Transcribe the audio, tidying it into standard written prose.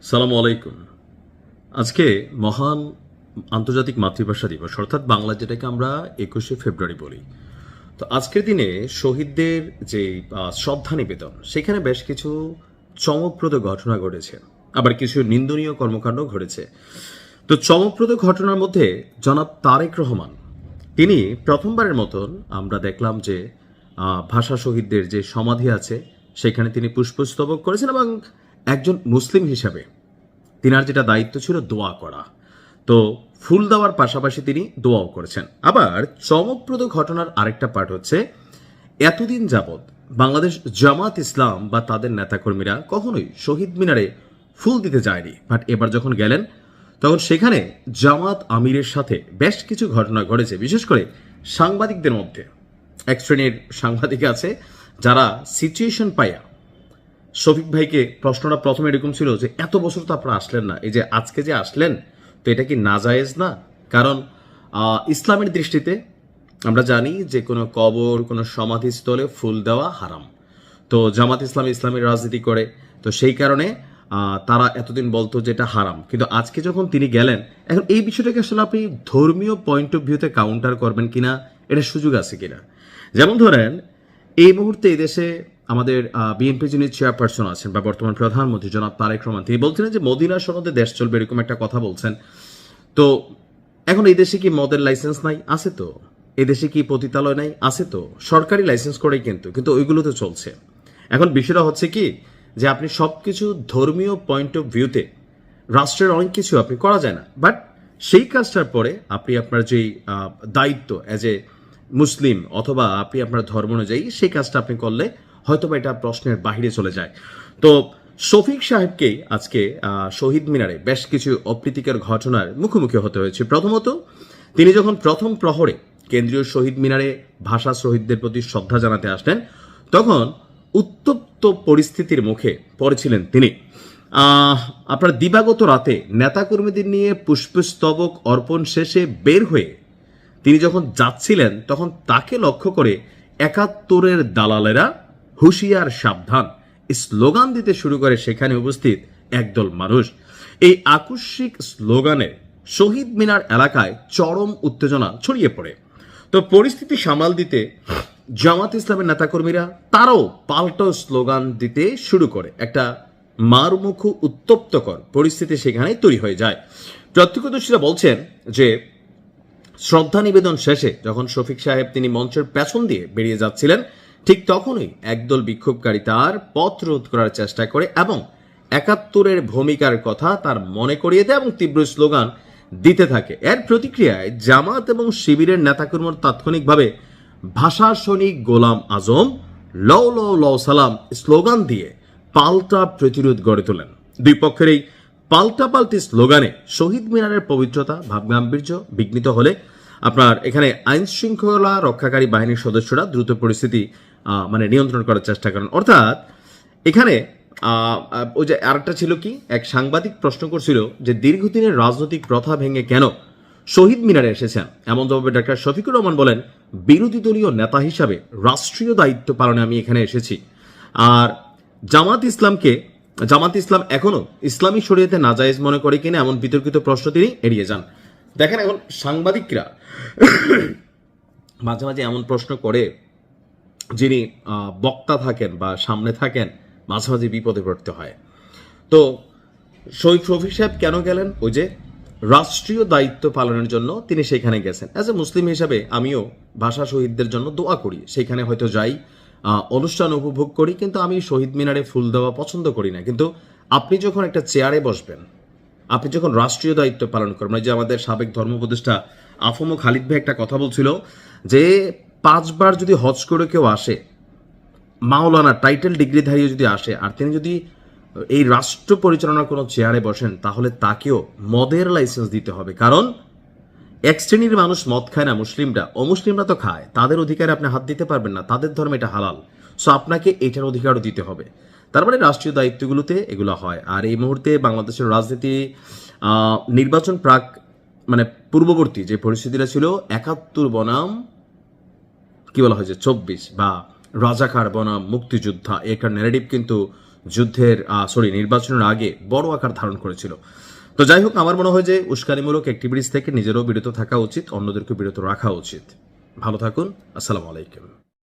সালামু আলাইকুম। আজকে মহান আন্তর্জাতিক মাতৃভাষা দিবস, অর্থাৎ বাংলা যেটাকে আমরা 21শে ফেব্রুয়ারি বলি। তো আজকের দিনে শহীদদের যে শ্রদ্ধা নিবেদন, সেখানে বেশ কিছু চমকপ্রদ ঘটনা ঘটেছে, আবার কিছু নিন্দনীয় কর্মকাণ্ড ঘটেছে। তো চমকপ্রদ ঘটনার মধ্যে জনাব তারেক রহমান, তিনি প্রথমবারের মতন আমরা দেখলাম যে ভাষা শহীদদের যে সমাধি আছে সেখানে তিনি পুষ্পস্তবক করেছেন, এবং একজন মুসলিম হিসাবে তিনার যেটা দায়িত্ব ছিল দোয়া করা, তো ফুল দেওয়ার পাশাপাশি তিনি দোয়াও করেছেন। আবার চমকপ্রদ ঘটনার আরেকটা পার্ট হচ্ছে, এতদিন যাবৎ বাংলাদেশ জামাত ইসলাম বা তাদের নেতাকর্মীরা কখনোই শহীদ মিনারে ফুল দিতে যায়নি, বাট এবার যখন গেলেন তখন সেখানে জামাত আমিরের সাথে বেশ কিছু ঘটনা ঘটেছে। বিশেষ করে সাংবাদিকদের মধ্যে এক শ্রেণীর সাংবাদিক আছে যারা সিচুয়েশন পাইয়া শফিক ভাইকে, প্রশ্নটা প্রথমে এরকম ছিল যে এত বছর তো আপনারা আসলেন না, এই যে আজকে যে আসলেন তো এটা কি নাজায়েজ না? কারণ ইসলামের দৃষ্টিতে আমরা জানি যে কোনো কবর, কোনো সমাধিস্থলে ফুল দেওয়া হারাম। তো জামাত ইসলাম ইসলামের রাজনীতি করে, তো সেই কারণে তারা এতদিন বলতো যে এটা হারাম, কিন্তু আজকে যখন তিনি গেলেন, এখন এই বিষয়টাকে আসলে আপনি ধর্মীয় পয়েন্ট অফ ভিউতে কাউন্টার করবেন কিনা, এটা সুযোগ আছে কিনা। যেমন ধরেন, এই মুহূর্তে এই দেশে আমাদের বিএনপি যিনি চেয়ারপারসন আছেন বা বর্তমান প্রধানমন্ত্রী জনাব তারেক রহমান, তিনি বলছিলেন যে মদিনা সনদে দেশ চলবে, এরকম একটা কথা বলছেন। তো এখন এই দেশে কি মদের লাইসেন্স নাই? আছে তো। এই দেশে কি পতিতালয় নাই? আছে তো। সরকারি লাইসেন্স করেই কিন্তু ওইগুলো তো চলছে। এখন বিষয়টা হচ্ছে কি, যে আপনি সবকিছু ধর্মীয় পয়েন্ট অফ ভিউতে, রাষ্ট্রের অনেক কিছু আপনি করা যায় না, বাট সেই কাজটার পরে আপনি আপনার যেই দায়িত্ব অ্যাজ এ মুসলিম, অথবা আপনি আপনার ধর্ম অনুযায়ী সেই কাজটা আপনি করলে হয়তোবা এটা প্রশ্নের বাহিরে চলে যায়। তো শফিক সাহেবকেই আজকে শহীদ মিনারে বেশ কিছু অপ্রীতিকর ঘটনার মুখোমুখি হতে হয়েছে। প্রথমত, তিনি যখন প্রথম প্রহরে কেন্দ্রীয় শহীদ মিনারে ভাষা শহীদদের প্রতি শ্রদ্ধা জানাতে আসলেন, তখন উত্তপ্ত পরিস্থিতির মুখে পড়েছিলেন তিনি। আপনার দিবাগত রাতে নেতাকর্মীদের নিয়ে পুষ্পস্তবক অর্পণ শেষে বের হয়ে তিনি যখন যাচ্ছিলেন, তখন তাকে লক্ষ্য করে ৭১-এর দালালেরা হুঁশিয়ার সাবধান স্লোগান দিতে শুরু করে সেখানে উপস্থিত একদল মানুষ। এই আকস্মিক স্লোগানে শহীদ মিনার এলাকায় চরম উত্তেজনা ছড়িয়ে পড়ে। তো পরিস্থিতি সামাল দিতে জামাত ইসলামের নেতাকর্মীরা তারাও পাল্টা স্লোগান দিতে শুরু করে। একটা মারমুখো উত্তপ্তকর পরিস্থিতি সেখানে তৈরি হয়ে যায়। প্রত্যক্ষদর্শীরা বলছেন যে শ্রদ্ধা নিবেদন শেষে যখন শফিক সাহেব তিনি মঞ্চের পেছন দিয়ে বেরিয়ে যাচ্ছিলেন, ঠিক তখনই একদল বিক্ষোভকারী তার পথ রোধ করার চেষ্টা করে এবং ৭১-এর ভূমিকার কথা তার মনে করিয়ে দেয় এবং তীব্র স্লোগান দিতে থাকে। এর প্রতিক্রিয়ায় জামাত এবং শিবিরের নেতাকর্মীরা তাৎক্ষণিকভাবে ভাষা সৈনিক গোলাম আজম লও লও লও সালাম স্লোগান দিয়ে পাল্টা প্রতিরোধ গড়ে তোলেন। দুই পক্ষের এই পাল্টাপাল্টি স্লোগানে শহীদ মিনারের পবিত্রতা, ভাবগাম্ভীর্য বিঘ্নিত হলে আপনার এখানে আইন শৃঙ্খলা রক্ষাকারী বাহিনীর সদস্যরা দ্রুত পরিস্থিতি নিয়ন্ত্রণ করার চেষ্টা করেন। অর্থাৎ এখানে ওই যে আরেকটা ছিল কি, এক সাংবাদিক প্রশ্ন করছিল যে দীর্ঘদিনের রাজনৈতিক প্রথা ভেঙে কেন শহীদ মিনারে এসেছেন। এমন জবাবে ডাক্তার শফিকুর রহমান বলেন, বিরোধী দলীয় নেতা হিসাবে রাষ্ট্রীয় দায়িত্ব পালনে আমি এখানে এসেছি। আর জামাত ইসলাম এখনো ইসলামী শরীয়তে নাজায়েজ মনে করে কিনা এমন বিতর্কিত প্রশ্ন তিনি এড়িয়ে যান। দেখেন, এখন সাংবাদিকরা মাঝে মাঝে এমন প্রশ্ন করে, যিনি বক্তা থাকেন বা সামনে থাকেন, মাঝে মাঝে বিপদে পড়তে হয়। তো শফিক সাহেব কেন গেলেন? ওই যে রাষ্ট্রীয় দায়িত্ব পালনের জন্য তিনি সেখানে গেছেন। অ্যাজ এ মুসলিম হিসাবে আমিও ভাষা শহীদদের জন্য দোয়া করি, সেখানে হয়তো যাই, অনুষ্ঠান উপভোগ করি, কিন্তু আমি শহীদ মিনারে ফুল দেওয়া পছন্দ করি না। কিন্তু আপনি যখন একটা চেয়ারে বসবেন, আপনি যখন রাষ্ট্রীয় দায়িত্ব পালন করবেন, যে আমাদের সাবেক ধর্ম উপদেষ্টা আফম খালিদ ভাই একটা কথা বলছিল যে 5 বার যদি হজ করে কেউ আসে, মাওলানা টাইটেল ডিগ্রিধারী যদি আসে, আর তিনি যদি এই রাষ্ট্র পরিচালনার কোনো চেয়ারে বসেন, তাহলে তাকেও মদের লাইসেন্স দিতে হবে। কারণ এক শ্রেণীর মানুষ মদ খায় না, মুসলিমরা, অমুসলিমরা তো খায়, তাদের অধিকারে আপনি হাত দিতে পারবেন না, তাদের ধর্মে এটা হালাল, সো আপনাকে এটার অধিকারও দিতে হবে। তার মানে রাষ্ট্রীয় দায়িত্বগুলোতে এগুলো হয়। আর এই মুহূর্তে বাংলাদেশের রাজনীতি নির্বাচন পূর্ববর্তী যে পরিস্থিতিটা ছিল, ৭১ বনাম কি বলা হয় যে ২৪ বা রাজাকার বনাম মুক্তিযোদ্ধা, একটা ন্যারেটিভ কিন্তু নির্বাচনের আগে বড় আকার ধারণ করেছিল। তো যাই হোক, আমার মনে হয় যে উস্কানিমূলক অ্যাক্টিভিটিস থেকে নিজেরও বিরত থাকা উচিত, অন্যদেরকে বিরত রাখা উচিত। ভালো থাকুন। আসসালামু আলাইকুম।